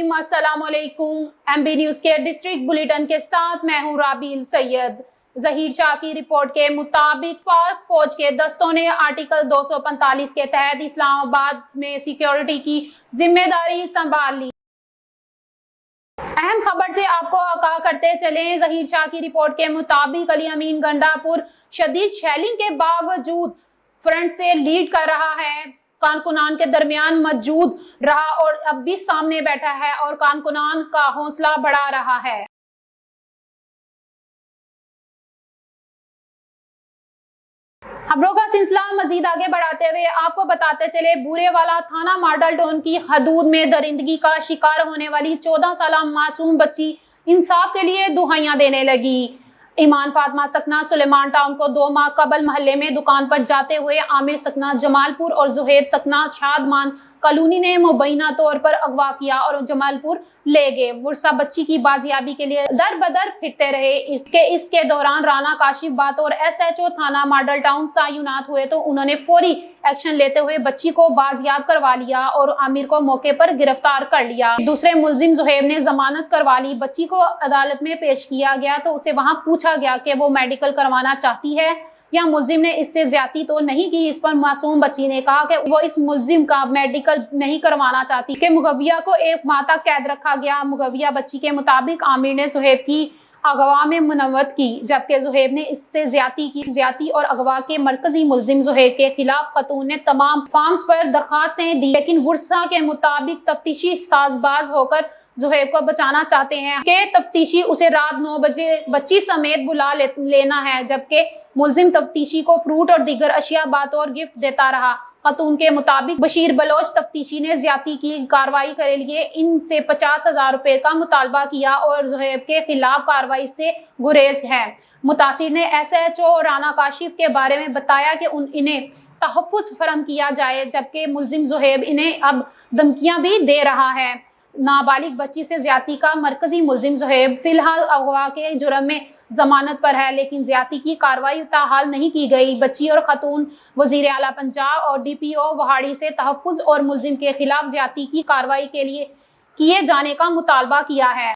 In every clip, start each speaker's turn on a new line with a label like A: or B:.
A: नाज़रीन अस्सलाम वालेकुम। MB न्यूज़ के डिस्ट्रिक्ट बुलेटिन के साथ मैं हूँ राबील सैयद। ज़हीर शाह की रिपोर्ट के मुताबिक पाक फौज के दस्तों ने आर्टिकल 245 के तहत इस्लामाबाद में सिक्योरिटी की जिम्मेदारी संभाल ली। अहम खबर से आपको आगाह करते चले। ज़हीर शाह की रिपोर्ट के मुताबिक अली अमीन गंडापुर शदीद शेलिंग के बावजूद फ्रंट से लीड कर रहा है, कारकुनान के दरमियान मौजूद रहा और अब भी सामने बैठा है और कारकुनान का हौसला बढ़ा रहा है। खबरों का सिलसिला मजीद आगे बढ़ाते हुए आपको बताते चले, बूरेवाला थाना मॉडल टाउन की हदूद में दरिंदगी का शिकार होने वाली 14 साल मासूम बच्ची इंसाफ के लिए दुहाइयां देने लगी। ईमान फातिमा सकना सुलेमान टाउन को 2 माह कबल महल्ले में दुकान पर जाते हुए आमिर सकना जमालपुर और जुहेब सकना शादमान कॉलोनी ने मुबैना तौर पर अगवा किया और जमालपुर ले गए। वर्षा बच्ची की बाजियाबी के लिए दर बदर फिरते रहे। इसके दौरान राना काशिफ बातौर SHO थाना मॉडल टाउन तैनात हुए तो उन्होंने फौरी एक्शन लेते हुए बच्ची को बाजियाब करवा लिया और आमिर को मौके पर गिरफ्तार कर लिया। दूसरे मुलजिम जुहेब ने जमानत करवा ली। बच्ची को अदालत में पेश किया गया तो उसे वहां पूछा गया कि वो मेडिकल करवाना चाहती है या मुलजिम ने इससे ज्यादती तो नहीं की। इस पर मासूम बच्ची ने कहा कि वो इस मुलजिम का मेडिकल नहीं करवाना चाहती कि मुगविया को 1 माह तक कैद रखा गया। मुगविया बच्ची के मुताबिक आमिर ने जुहेब की अगवा में मुनव्वत की, जबकि जुहेब ने इससे ज्यादती और अगवा के मरकजी मुलजिम जुहेब के खिलाफ खतून ने तमाम फार्म्स पर दरखास्तें दी, लेकिन वर्षा के मुताबिक तफ्तीशी साजबाज होकर जुहेब को बचाना चाहते हैं कि तफ्तीशी उसे रात 9 बजे बच्ची समेत बुला लेना है, जबकि मुलजिम तफ्तीशी को फ्रूट और दीगर अशिया बातौर गिफ्ट देता रहा। खतून के मुताबिक बशीर बलोच तफ्तीशी ने ज्यादती की कार्रवाई के लिए इनसे 50,000 रुपए का मुतालबा किया और जुहेब के खिलाफ कार्रवाई से गुरेज है। मुतासिर ने SHO राना काशिफ के बारे में बताया कि इन्हें तहफ़्फ़ुज़ फराहम किया जाए, जबकि मुलजिम जुहेब इन्हें अब धमकियां भी दे रहा है। नाबालिग बच्ची से ज्यादती का मरकजी मुलजिम जुहेब फिलहाल अगवा के जुर्म में जमानत पर है, लेकिन ज्यादती की कार्रवाई ताहाल नहीं की गई। बच्ची और खतून वजीर आला पंजाब और DPO वहाड़ी से तहफ़्फ़ुज़ और मुलजिम के खिलाफ ज्यादती की कार्रवाई के लिए किए जाने का मुतालबा किया है।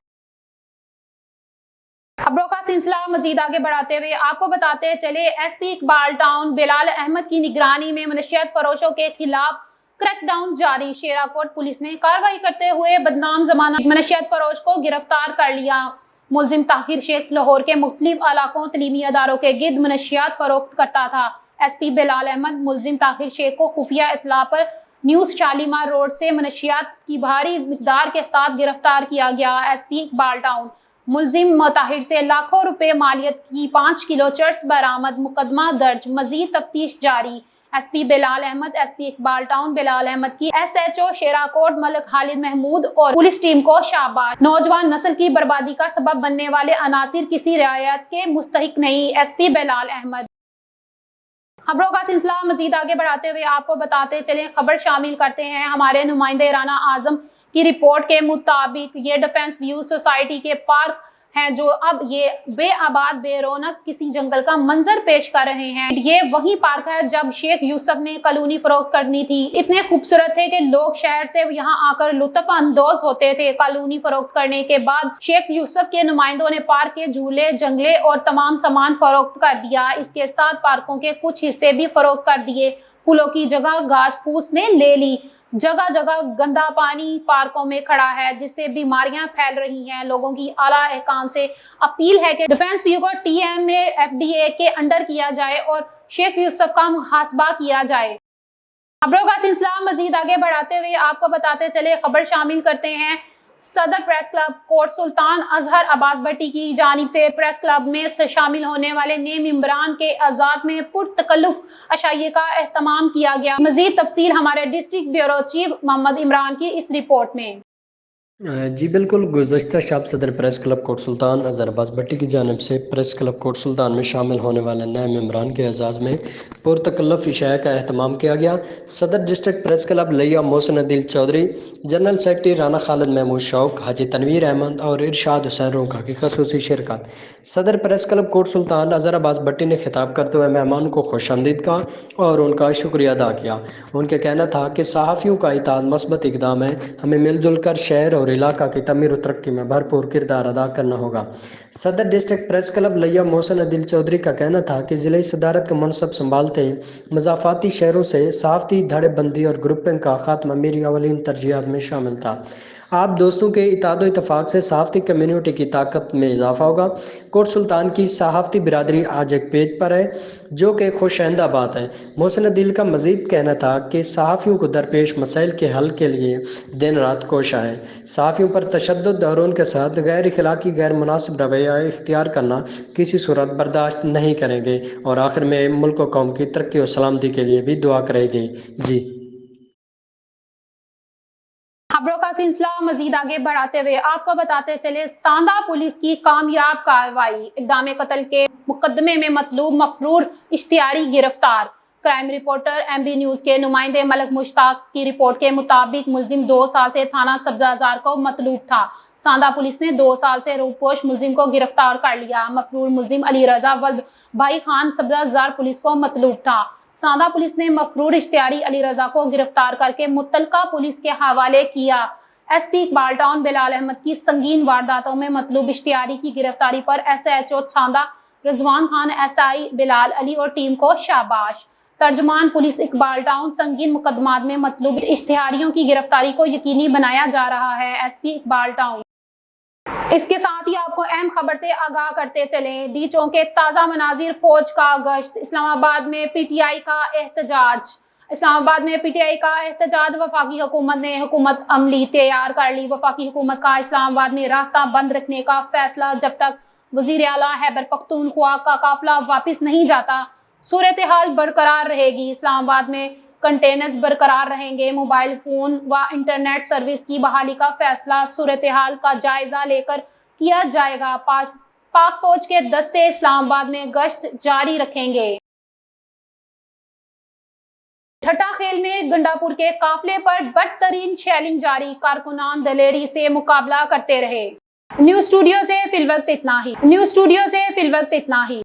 A: खबरों का सिलसिला मजीद आगे बढ़ाते हुए आपको बताते चले, SP इकबाल टाउन बिलाल अहमद की निगरानी में मनशियात फरोशों के खिलाफ क्रैकडाउन जारी। शेराकोट पुलिस ने कार्रवाई करते हुए बदनाम जमाना मनशियात फरोश को गिरफ्तार कर लिया। मुलजिम ताहिर शेख लाहौर के मुख्तलिफ इलाकों तलीमी अदारों के गिर्द मनशियात फरोख्त करता था। SP बिलाल अहमद मुलजिम ताहिर शेख को खुफिया इत्तला पर न्यूज़ शालीमार रोड से मनशियात की भारी मिकदार के साथ गिरफ्तार किया गया। SP इकबाल टाउन मुलजिम ताहिर से लाखों रुपए मालियत की 5 किलो चर्स बरामद, मुकदमा दर्ज, मजीद तफ्तीश जारी। SP Bilal Ahmad, SP Iqbal town Bilal Ahmad की SHO शेराकोट मलिक खालिद महमूद और पुलिस टीम को शाबाश। नौजवान नस्ल की बर्बादी का सबब बनने वाले अनासिर किसी रियायत के मुस्तहिक नहीं। SP बिलाल अहमद। खबरों का सिलसिला मजीद आगे बढ़ाते हुए आपको बताते चले, खबर शामिल करते हैं हमारे नुमाइंदे राना आजम की रिपोर्ट के मुताबिक ये डिफेंस व्यू सोसाइटी के पार्क हैं जो अब ये बेआबाद बेरौनक किसी जंगल का मंजर पेश कर रहे हैं। ये वही पार्क है जब शेख यूसुफ ने कॉलोनी फरोख्त करनी थी। इतने खूबसूरत थे कि लोग शहर से यहाँ आकर लुत्फ अंदोज होते थे। कॉलोनी फरोख्त करने के बाद शेख यूसुफ के नुमाइंदों ने पार्क के झूले, जंगले और तमाम सामान फरोख्त कर दिया। इसके साथ पार्कों के कुछ हिस्से भी फरोख्त कर दिए। फूलों की जगह घास फूस ने ले ली। जगह जगह गंदा पानी पार्कों में खड़ा है, जिससे बीमारियां फैल रही हैं। लोगों की आला एहकाम से अपील है कि डिफेंस व्यू को TMA FDA के अंडर किया जाए और शेख यूसुफ का मुहासबा किया जाए। खबरों का सिलसिला मजीद आगे बढ़ाते हुए आपको बताते चले, खबर शामिल करते हैं सदर प्रेस क्लब कोट सुल्तान अजहर अब्बास भट्टी की जानिब से प्रेस क्लब में शामिल होने वाले नए मेंबरान के एजाज में पुरतकल्लुफ अशाइये का एहतमाम किया गया। मजीद तफसील हमारे district bureau chief Mohammad Imran की इस रिपोर्ट में।
B: जी बिल्कुल, गुज़श्ता शब सदर प्रेस क्लब कोट सुल्तान अजहर अब्बास भट्टी की जानिब से प्रेस क्लब कोट सुल्तान में शामिल होने वाले नए मेंबरान के एजाज़ में पुरतकल्लुफ इशाया का अहतमाम किया गया। सदर डिस्ट्रिक्ट प्रेस क्लब लिया मोहसिन अदील चौधरी, जनरल सेक्रेटरी राना खालिद महमूद शौक, हाजी तनवीर अहमद और इरशाद हुसैन रोका की खसूसी शिरकत। सदर प्रेस क्लब कोट सुल्तान अजहर अब्बास भट्टी ने खिताब करते हुए मेहमान को खुशामदीद कहा और उनका शुक्रिया अदा किया। उनका कहना था कि सहाफ़ियों का इत्तेहाद मस्बत इक़दाम है, हमें मिलजुल कर शहर और علاقہ کی تعمیر و ترقی میں بھرپور کردار ادا کرنا ہوگا۔ صدر ڈسٹرکٹ پریس کلب لیا محسن عدل چودھری کا کہنا تھا کہ ضلعی صدارت کا منصب سنبھالتے ہی مضافاتی شہروں سے صحافتی دھڑے بندی اور گروپنگ کا خاتمہ میری اولین ترجیحات میں شامل تھا۔ آپ دوستوں کے اتحاد و اتفاق سے صحافتی کمیونٹی کی طاقت میں اضافہ ہوگا۔ کوٹ سلطان کی صحافتی برادری آج ایک پیج پر ہے، جو کہ خوش آئندہ بات ہے۔ محسن عدل کا مزید کہنا تھا کہ صحافیوں کو درپیش مسائل کے حل کے لیے دن رات کوشاں ہیں۔ صحافیوں پر تشدد اور ان کے ساتھ غیر اخلاقی غیر مناسب رویہ اختیار کرنا کسی صورت برداشت نہیں کریں گے، اور آخر میں ملک و قوم کی ترقی و سلامتی کے لیے بھی دعا کریں گے۔ جی
A: خبروں کا سلسلہ مزید آگے بڑھاتے ہوئے آپ کو بتاتے چلے ساندا پولیس کی کامیاب کارروائی، اقدام قتل کے مقدمے میں مطلوب مفرور اشتہاری گرفتار۔ Crime reporter M B news کے نمائندے ملک مشتاق کی رپورٹ کے مطابق ملزم 2 سال سے تھانہ سبزہ زار کو مطلوب تھا۔ ساندا پولیس نے 2 سال سے روپوش ملزم کو گرفتار کر لیا۔ مفرور ملزم علی رضا ولد بھائی خان سبزہ زار پولیس کو مطلوب تھا۔ ساندا پولیس نے مفرور اشتہاری علی رضا کو گرفتار کر کے متعلقہ پولیس کے حوالے کیا۔ ایس پی اقبال ٹاؤن بلال احمد کی سنگین وارداتوں میں مطلوب اشتہاری کی گرفتاری پر S H O Sanda Rizwan Khan, S I Bilal Ali اور ٹیم کو شاباش۔ ترجمان پولیس اقبال ٹاؤن، سنگین مقدمات میں مطلوب اشتہاریوں کی گرفتاری کو یقینی بنایا جا رہا ہے۔ S P Iqbal Town. اس کے ساتھ ہی آپ کو اہم خبر سے آگاہ کرتے چلیں، ڈی چونک کے تازہ مناظر، فوج کا گشت، اسلام آباد میں پی ٹی آئی کا احتجاج۔ اسلام آباد میں پی ٹی آئی کا احتجاج، وفاقی حکومت نے حکمت عملی تیار کر لی۔ وفاقی حکومت کا اسلام آباد میں راستہ بند رکھنے کا فیصلہ، جب تک وزیر اعلیٰ خیبر پختونخوا کا قافلہ واپس نہیں جاتا صورتحال برقرار رہے گی۔ اسلام آباد میں کنٹینرز برقرار رہیں گے۔ موبائل فون و انٹرنیٹ سروس کی بحالی کا فیصلہ صورتحال کا جائزہ لے کر کیا جائے گا۔ پاک فوج کے دستے اسلام آباد میں گشت جاری رکھیں گے۔ ٹھٹا خیل میں گنڈاپور کے قافلے پر بدترین شیلنگ جاری، کارکنان دلیری سے مقابلہ کرتے رہے۔ نیوز اسٹوڈیو سے فی الوقت اتنا ہی۔